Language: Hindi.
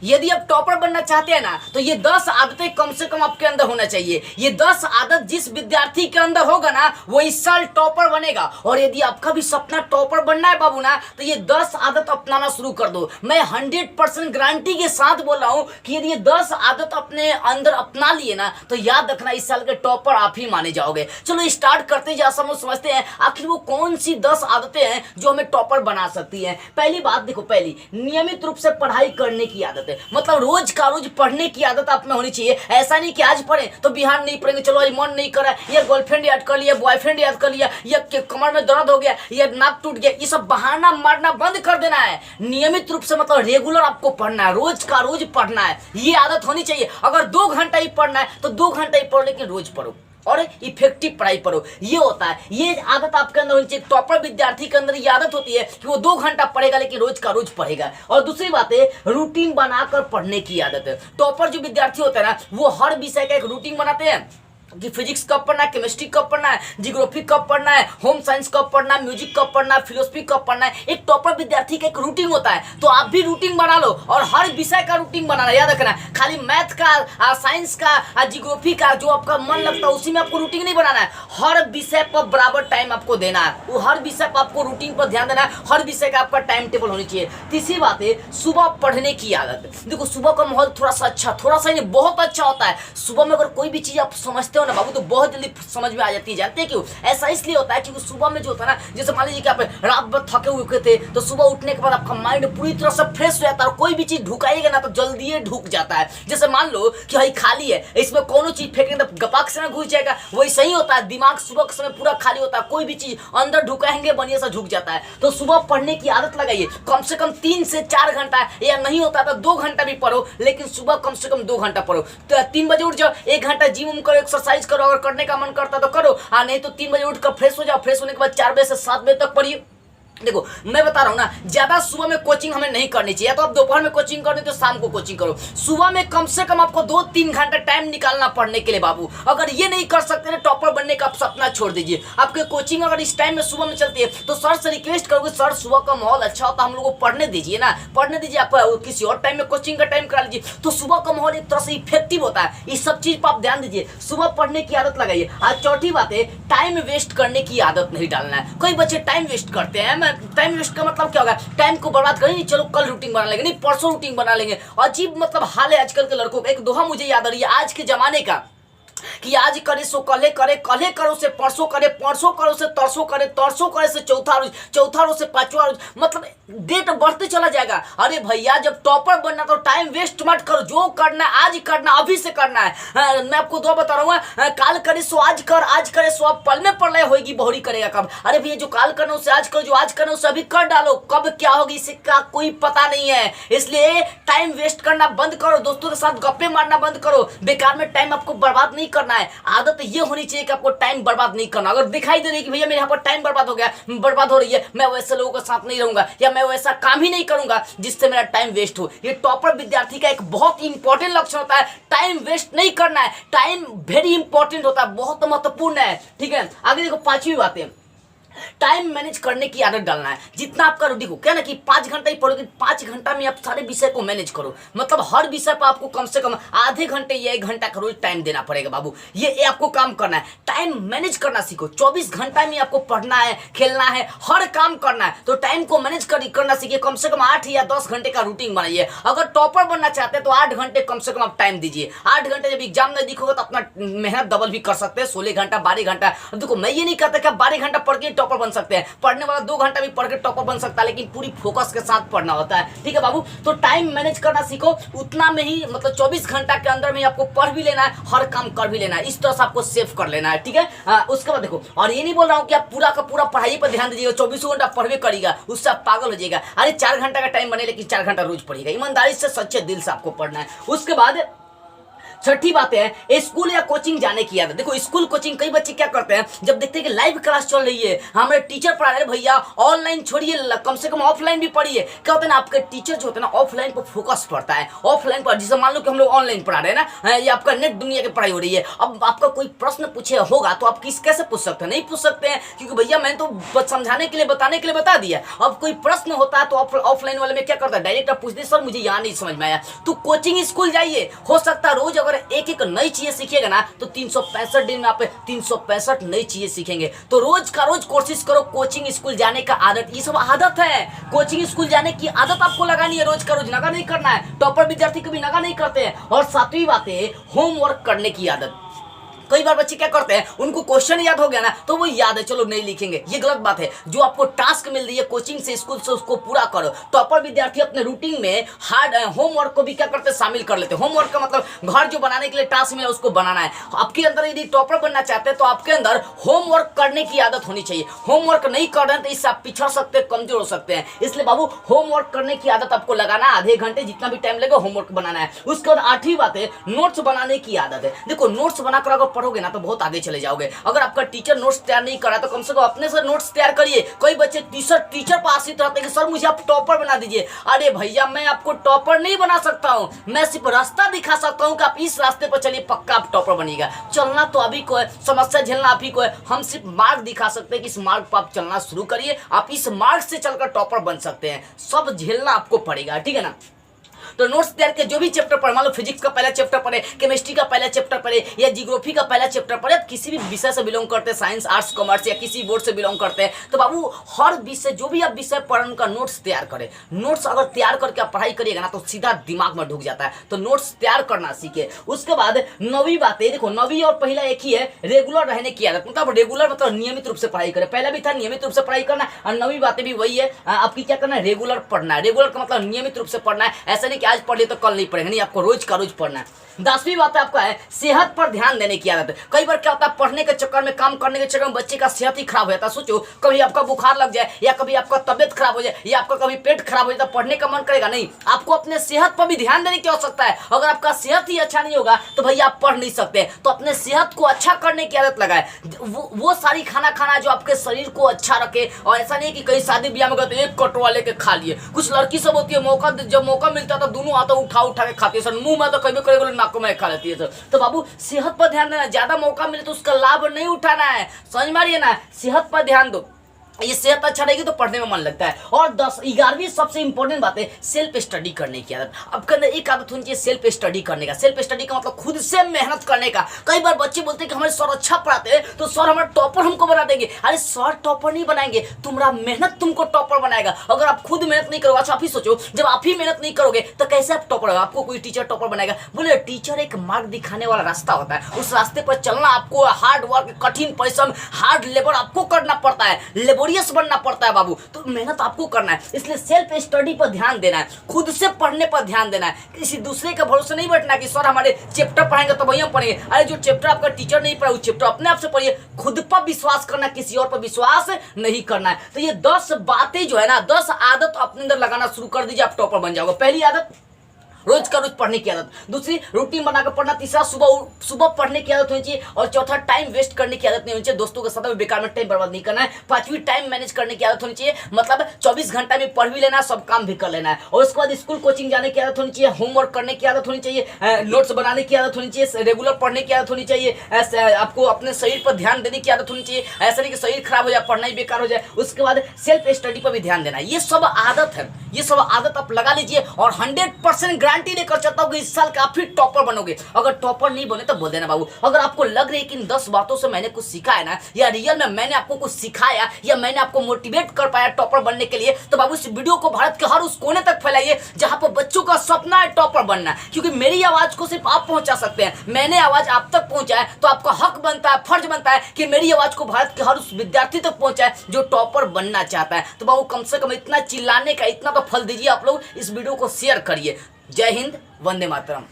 यदि आप टॉपर बनना चाहते हैं ना तो ये 10 आदतें कम से कम आपके अंदर होना चाहिए। ये 10 आदत जिस विद्यार्थी के अंदर होगा ना वो इस साल टॉपर बनेगा। और यदि आपका भी सपना टॉपर बनना है बाबू ना तो ये 10 आदत अपनाना शुरू कर दो। मैं 100% गारंटी के साथ बोल रहा हूं कि यदि ये 10 आदत अपने अंदर अपना लिए ना तो याद रखना इस साल के टॉपर आप ही माने जाओगे। चलो स्टार्ट करते जा समझते हैं आखिर वो कौन सी 10 आदतें हैं जो हमें टॉपर बना सकती हैं। पहली बात देखो, पहली नियमित रूप से पढ़ाई करने की आदत है। मतलब रोज का रोज पढ़ने की आदत आप में होनी चाहिए। ऐसा नहीं कि आज पढ़े तो बिहार नहीं पढ़ेंगे, चलो आज मन नहीं कर रहा है, या गर्लफ्रेंड याद कर लिया, बॉयफ्रेंड याद कर लिया, या कमर में दर्द हो गया, या नाक टूट गया, ये सब बहाना मारना बंद कर देना है। नियमित रूप से मतलब रेगुलर आपको पढ़ना है, रोज का रोज पढ़ना है, ये आदत होनी चाहिए। अगर 2 घंटा ही पढ़ना है तो 2 घंटा ही पढ़ो, लेकिन रोज पढ़ो और इफेक्टिव पढ़ाई पढ़ो। ये होता है, ये आदत आपके अंदर होनी चाहिए। टॉपर विद्यार्थी के अंदर ये आदत होती है कि वो 2 घंटा पढ़ेगा लेकिन रोज का रोज पढ़ेगा। और दूसरी बात है रूटीन बनाकर पढ़ने की आदत है। टॉपर जो विद्यार्थी होते हैं ना वो हर विषय का एक रूटीन बनाते हैं कि फिजिक्स कब पढ़ना है, केमिस्ट्री कब पढ़ना है, जियोग्राफी कब पढ़ना है, होम साइंस कब पढ़ना है, म्यूजिक कब पढ़ना है, फिलोसफी कब पढ़ना है। एक टॉपर विद्यार्थी का एक रूटीन होता है, तो आप भी रूटीन बना लो और हर विषय का रूटीन बनाना। याद रखना खाली मैथ का, साइंस का, जियोग्राफी का जो आपका मन लगता है उसी में आपको रूटीन नहीं बनाना है। हर विषय पर बराबर टाइम आपको देना है, वो हर विषय पर आपको रूटीन पर ध्यान देना है। हर विषय का आपका टाइम टेबल होनी चाहिए। तीसरी बात है सुबह पढ़ने की आदत। देखो सुबह का माहौल थोड़ा सा अच्छा, थोड़ा सा नहीं बहुत अच्छा होता है। सुबह में अगर कोई भी चीज आप समझते हो ना बाबू तो बहुत जल्दी समझ में आ जाती है। जानते हैं क्यों? ऐसा इसलिए होता है क्योंकि सुबह में जो होता है ना, जैसे मान लीजिए कि आप रात भर थके हुए थे तो सुबह उठने के बाद आपका माइंड पूरी तरह से फ्रेश हो जाता है और कोई भी चीज ढुकाएगा ना तो जल्दी ही ढुक जाता है। जैसे मान लो कि भाई खाली है, इसमें कोनो चीज फेंकेंगे तो गपाक से घुस जाएगा, वही सही होता है। दिमाग सुबह के समय पूरा खाली होता है, कोई भी चीज अंदर ढुकाएंगे बढ़िया सा झुक जाता है। तो सुबह पढ़ने की आदत लगाइए, कम से कम 3 से 4 घंटा, या नहीं होता तो 2 घंटा भी पढ़ो, लेकिन सुबह कम से कम 2 घंटा पढ़ो। तो 3 बजे उठ जाओ, 1 घंटा जिम करो, एक्सरसाइज करो, अगर करने का मन करता तो करो, नहीं तो 3 बजे उठकर फ्रेश हो जाओ। फ्रेश होने के बाद 4 बजे से 7 बजे तक पढ़िए। देखो मैं बता रहा हूं ना, ज्यादा सुबह में कोचिंग हमें नहीं करनी चाहिए। तो आप दोपहर में कोचिंग करो तो शाम को कोचिंग करो। सुबह में कम से कम आपको 2-3 घंटा टाइम निकालना पढ़ने के लिए बाबू। अगर ये नहीं कर सकते ना टॉपर बनने का आप सपना छोड़ दीजिए। आपके कोचिंग अगर इस टाइम में सुबह में चलती है तो सर से रिक्वेस्ट करोगे सर सुबह का माहौल अच्छा होता है, हम लोग को पढ़ने दीजिए ना, पढ़ने दीजिए। आप किसी और टाइम में कोचिंग का टाइम करा लीजिए। तो सुबह का माहौल एक तरह से इफेक्टिव होता है। इस सब चीज पर आप ध्यान दीजिए, सुबह पढ़ने की आदत लगाइए। आज चौथी बात है टाइम वेस्ट करने की आदत नहीं डालना है। कोई बच्चे टाइम वेस्ट करते हैं, मैं टाइम वेस्ट मतलब क्या होगा, टाइम को बर्बाद करेंगे, चलो कल रूटीन बना लेंगे, नहीं परसों रूटीन बना लेंगे। अजीब मतलब हाल है आजकल के लड़कों का। एक दोहा मुझे याद आ रही है आज के जमाने का कि आज करे सो कले करे, कले करो से परसों करे, परसों करो से तरसों करे, तरसों करे से चौथा रोज, चौथा रोज से 5वां रोज। मतलब डेट बढ़ते चला जाएगा। अरे भैया जब टॉपर बनना तो टाइम वेस्ट मत करो, जो करना है आज करना, अभी से करना है। मैं आपको दो बता रहा हूँ, काल करे सो आज कर, आज करे सो अब पल में पढ़ाई होगी, बहुरी करेगा कब। अरे भैया जो काल करना उसे आज करो, जो आज करना उसे अभी कर डालो, कब क्या होगी इसका कोई पता नहीं है। इसलिए टाइम वेस्ट करना बंद करो, दोस्तों के साथ गप्पे मारना बंद करो, बेकार में टाइम आपको बर्बाद नहीं करना है। आदत ये होनी चाहिए कि आपको टाइम बर्बाद नहीं करना। अगर दिखाई दे रही कि भैया मेरे यहाँ पर टाइम बर्बाद हो गया, बर्बाद हो रही है, मैं वैसे लोगों के साथ नहीं रहूंगा या मैं वैसा काम ही नहीं करूंगा जिससे मेरा टाइम वेस्ट हो। ये टॉपर विद्यार्थी का एक बहुत इंपॉर्टेंट लक्षण होता है, टाइम वेस्ट नहीं करना है। टाइम वेरी इंपॉर्टेंट होता है, बहुत महत्वपूर्ण है। ठीक है, आगे देखो 5वीं बात है टाइम मैनेज करने की आदत डालना है। जितना आपका देखो क्या ना कि 5 घंटा ही पढ़ोगे, 5 घंटा में आप सारे विषय को मैनेज करो। मतलब हर विषय पर आपको कम से कम आधे घंटे या 1 घंटा का रोज टाइम देना पड़ेगा बाबू। ये आपको काम करना है, टाइम मैनेज करना सीखो। 24 घंटा में आपको पढ़ना है, खेलना है, हर काम करना है। तो टाइम को मैनेज करना सीखिए। कम से कम 8 या 10 घंटे का रूटीन बनाइए। अगर टॉपर बनना चाहते हैं तो 8 घंटे कम से कम आप टाइम दीजिए। 8 घंटे जब एग्जाम नजदीक होगा तो अपना मेहनत डबल भी कर सकते हैं, 16 घंटा 12 घंटा। देखो मैं ये नहीं कहता कि आप 12 घंटा पढ़ के टॉपर बन सकते हैं, पढ़ने वाला 2 घंटा भी पढ़ के टॉपर बन सकता है, लेकिन पूरी फोकस के साथ पढ़ना होता है। ठीक है बाबू, तो टाइम मैनेज करना सीखो। उतना में ही मतलब 24 घंटा के अंदर में आपको पढ़ भी लेना है, हर काम कर भी लेना है, इस तरह से आपको सेव कर लेना है। ठीक है, उसके बाद देखो, और ये नहीं बोल रहा हूँ कि आप पूरा का पूरा पढ़ाई पर ध्यान दीजिएगा, 24 घंटा पढ़वे करिएगा, उससे आप पागल हो जाएगा। अरे 4 घंटा का टाइम बने लेकिन 4 घंटा रोज पढ़िएगा, ईमानदारी से सच्चे दिल से आपको पढ़ना है। उसके बाद छठी बात है स्कूल या कोचिंग जाने की आदत। देखो स्कूल कोचिंग कई बच्चे क्या करते हैं, जब देखते हैं कि लाइव क्लास चल रही है, हमारे टीचर पढ़ा रहे, भैया ऑनलाइन छोड़िए, कम से कम ऑफलाइन भी पढ़िए। क्या होता है ना, आपके टीचर जो होते हैं ना ऑफलाइन पर फोकस पड़ता है, ऑफलाइन पर। जैसे मान लो कि हम लोग ऑनलाइन पढ़ा रहे हैं ना, ये आपका नेट दुनिया की पढ़ाई हो रही है, अब आपका कोई प्रश्न पूछे होगा तो आप कैसे पूछ सकते हैं, नहीं पूछ सकते हैं, क्योंकि भैया मैंने तो समझाने के लिए बताने के लिए बता दिया। अब कोई प्रश्न होता है तो ऑफलाइन वाले में क्या करता है, डायरेक्ट आप पूछते सर मुझे यहाँ नहीं समझ में आया। तो कोचिंग स्कूल जाइए, हो सकता है रोज अगर एक एक नई चीजें सीखिएगा ना तो 365 दिन में आप 365 नई चीजें सीखेंगे। तो रोज का रोज कोशिश करो कोचिंग स्कूल जाने का आदत, ये सब आदत है, कोचिंग स्कूल जाने की आदत आपको लगानी है, रोज का रोज नगा नहीं करना है। टॉपर विद्यार्थी कभी नगा नहीं करते हैं। और सातवीं बात है होमवर्क करने की आदत। कई बार बच्चे क्या करते हैं, उनको क्वेश्चन याद हो गया ना तो वो याद है, चलो नहीं लिखेंगे, ये गलत बात है। जो आपको टास्क मिल रही है कोचिंग से स्कूल से उसको पूरा करो। टॉपर विद्यार्थी अपने रूटीन में हार्ड होमवर्क को भी क्या करते हैं, शामिल कर लेते हैं। होमवर्क का मतलब घर जो बनाने के लिए टास्क मिला उसको बनाना है। आपके अंदर यदि टॉपर बनना चाहते हैं तो आपके अंदर होमवर्क करने की आदत होनी चाहिए। होमवर्क नहीं कर रहे हैं तो इससे आप पिछड़ सकते हैं, कमजोर हो सकते हैं। इसलिए बाबू होमवर्क करने की आदत आपको लगाना है, आधे घंटे जितना भी टाइम लगेगा होमवर्क बनाना है। उसके बाद आठवीं बात है नोट्स बनाने की आदत है। देखो नोट्स बनाकर अगर पढ़ोगे ना तो बहुत आगे चले जाओगे। अगर आपका टीचर नोट्स तैयार नहीं करा तो कम से कम अपने से नोट्स तैयार करिए। कई बच्चे टीचर पर आश्रित रहते हैं कि सर मुझे आप टॉपर बना दीजिए। अरे भैया मैं आपको टॉपर नहीं बना सकता हूं, मैं सिर्फ रास्ता दिखा सकता हूं कि आप इस रास्ते पर चलिए, पक्का आप टॉपर बनिएगा। चलना तो अभी को है, समस्या झेलना आप ही को है, हम सिर्फ मार्ग दिखा सकते हैं कि इस मार्ग पर आप चलना शुरू करिए, आप इस मार्ग से चलकर टॉपर बन सकते हैं। सब झेलना आपको पड़ेगा, ठीक है ना। तो नोट्स तैयार के जो भी चैप्टर पढ़े, मान लो फिजिक्स का पहला चैप्टर पढ़े, केमिस्ट्री का पहला चैप्टर पढ़े या जियोग्राफी का पहला चैप्टर पढ़े, किसी भी विषय से बिलोंग करते हैं, साइंस आर्ट्स कॉमर्स या किसी बोर्ड से बिलोंग करते हैं, तो बाबू हर विषय जो भी आप विषय पढ़ें उनका नोट्स तैयार करें। नोट्स अगर तैयार करके आप पढ़ाई करिएगा ना तो सीधा दिमाग में ढुक जाता है। तो नोट्स तैयार करना सीखे। उसके बाद नौवीं बात है, देखो नौवीं और पहला एक ही है, रेगुलर रहने की आदत। मतलब रेगुलर मतलब नियमित रूप से पढ़ाई करें। पहला भी था नियमित रूप से पढ़ाई करना, और नौवीं बातें भी वही है, आपकी क्या करना है, रेगुलर पढ़ना है। रेगुलर का मतलब नियमित रूप से पढ़ना है, ऐसा नहीं कि आज पढ़ लिया तो कल नहीं पड़ेगा, नहीं, आपको रोज का रोज पढ़ना है। 10वीं बात आपका है सेहत पर ध्यान देने की आदत। कई बार क्या होता है, पढ़ने के चक्कर में, काम करने के चक्कर में बच्चे का सेहत ही खराब हो जाता है। सोचो कभी आपका बुखार लग जाए या कभी आपका तबियत खराब हो जाए या आपका कभी पेट खराब हो जाए तो पढ़ने का मन करेगा नहीं। आपको अपने सेहत पर भी ध्यान देने की आवश्यकता है। अगर आपका सेहत ही अच्छा नहीं होगा तो भैया आप पढ़ नहीं सकते। तो अपने सेहत को अच्छा करने की आदत लगाए। वो सारी खाना खाना जो आपके शरीर को अच्छा रखे। और ऐसा नहीं कि कहीं शादी ब्याह में गए तो एक कटोरा लेके खा लिए। कुछ लड़की सब होती है, जब मौका मिलता है तो दोनों हाथों उठा के खाती है सर, मुंह में तो कभी कभी नाकों में खा लेती है सर। तो बाबू सेहत पर ध्यान देना, ज्यादा मौका मिले तो उसका लाभ नहीं उठाना है, समझ मारिए ना, सेहत पर ध्यान दो। ये सेहत अच्छा रहेगी तो पढ़ने में मन लगता है। और 11वीं सबसे इंपॉर्टेंट बात है सेल्फ स्टडी करने की आदत। आपके अंदर एक आदत होनी चाहिए सेल्फ स्टडी करने का। सेल्फ स्टडी का मतलब खुद से मेहनत करने का। कई बार बच्चे बोलते हैं कि हमारे सर अच्छा पढ़ाते हैं तो सर हमारे टॉपर हमको बना देंगे। अरे सर टॉपर नहीं बनाएंगे, तुम्हारा मेहनत तुमको टॉपर बनाएगा। अगर आप खुद मेहनत नहीं करोगे, अच्छा आप ही सोचो, जब आप ही मेहनत नहीं करोगे तो कैसे आप टॉपर होगा? आपको कोई टीचर टॉपर बनाएगा? बोले टीचर एक मार्ग दिखाने वाला रास्ता होता है, उस रास्ते पर चलना आपको हार्ड वर्क, कठिन परिश्रम, हार्ड लेबर आपको करना पड़ता है, लेबोरियस बनना पड़ता है बाबू। तो मेहनत आपको करना है, इसलिए सेल्फ स्टडी पर ध्यान देना है, खुद से पढ़ने पर ध्यान देना है। किसी दूसरे के भरोसे नहीं बैठना कि सर हमारे चैप्टर पढ़ाएंगे तो वही हम पढ़ेंगे। अरे जो चैप्टर आपका टीचर नहीं पढ़ा, वो चैप्टर अपने आप से पढ़िए। खुद पर विश्वास करना, किसी और पर विश्वास नहीं करना है। तो ये 10 बातें जो है ना, 10 आदत अपने अंदर लगाना शुरू कर दीजिए, आप टॉपर बन जाओगे। पहली आदत रोज का रोज पढ़ने की आदत, दूसरी रूटीन बनाकर पढ़ना, तीसरा सुबह पढ़ने की आदत होनी चाहिए, और चौथा टाइम वेस्ट करने की आदत नहीं होनी चाहिए। दोस्तों के साथ में बेकार में टाइम बर्बाद नहीं करना है। पांचवी टाइम मैनेज करने की आदत होनी चाहिए, मतलब 24 घंटा में पढ़ भी लेना, सब काम भी कर लेना है। और उसके बाद स्कूल कोचिंग जाने की आदत होनी चाहिए, होमवर्क करने की आदत होनी चाहिए, नोट्स बनाने की आदत होनी चाहिए, रेगुलर पढ़ने की आदत होनी चाहिए, आपको अपने शरीर पर ध्यान देने की आदत होनी चाहिए। ऐसा नहीं कि शरीर खराब हो जाए, पढ़ना ही बेकार हो जाए। उसके बाद सेल्फ स्टडी पर भी ध्यान देना। ये सब आदत है, ये सब आदत आप लगा लीजिए और 100% गारंटी देकर चलता हूं इस साल का आप फिर टॉपर बनोगे। अगर टॉपर नहीं बने तो बोल देना बाबू। अगर आपको लग रही है कि इन 10 बातों से मैंने कुछ सीखा है ना, या रियल में मैंने आपको कुछ सिखाया या मैंने आपको मोटिवेट कर पाया टॉपर बनने के लिए, तो बाबू इस वीडियो को भारत के हर उस कोने तक फैलाइए जहां पर बच्चों का सपना है टॉपर बनना। क्योंकि मेरी आवाज को सिर्फ आप पहुंचा सकते हैं, मैंने आवाज आप तक पहुंचाए तो आपका हक बनता है, फर्ज बनता है कि मेरी आवाज को भारत के हर उस विद्यार्थी तक पहुंचाए जो टॉपर बनना चाहता है। तो बाबू कम से कम इतना चिल्लाने का इतना तो फल दीजिए आप लोग, इस वीडियो को शेयर करिए। जय हिंद, वंदे मातरम।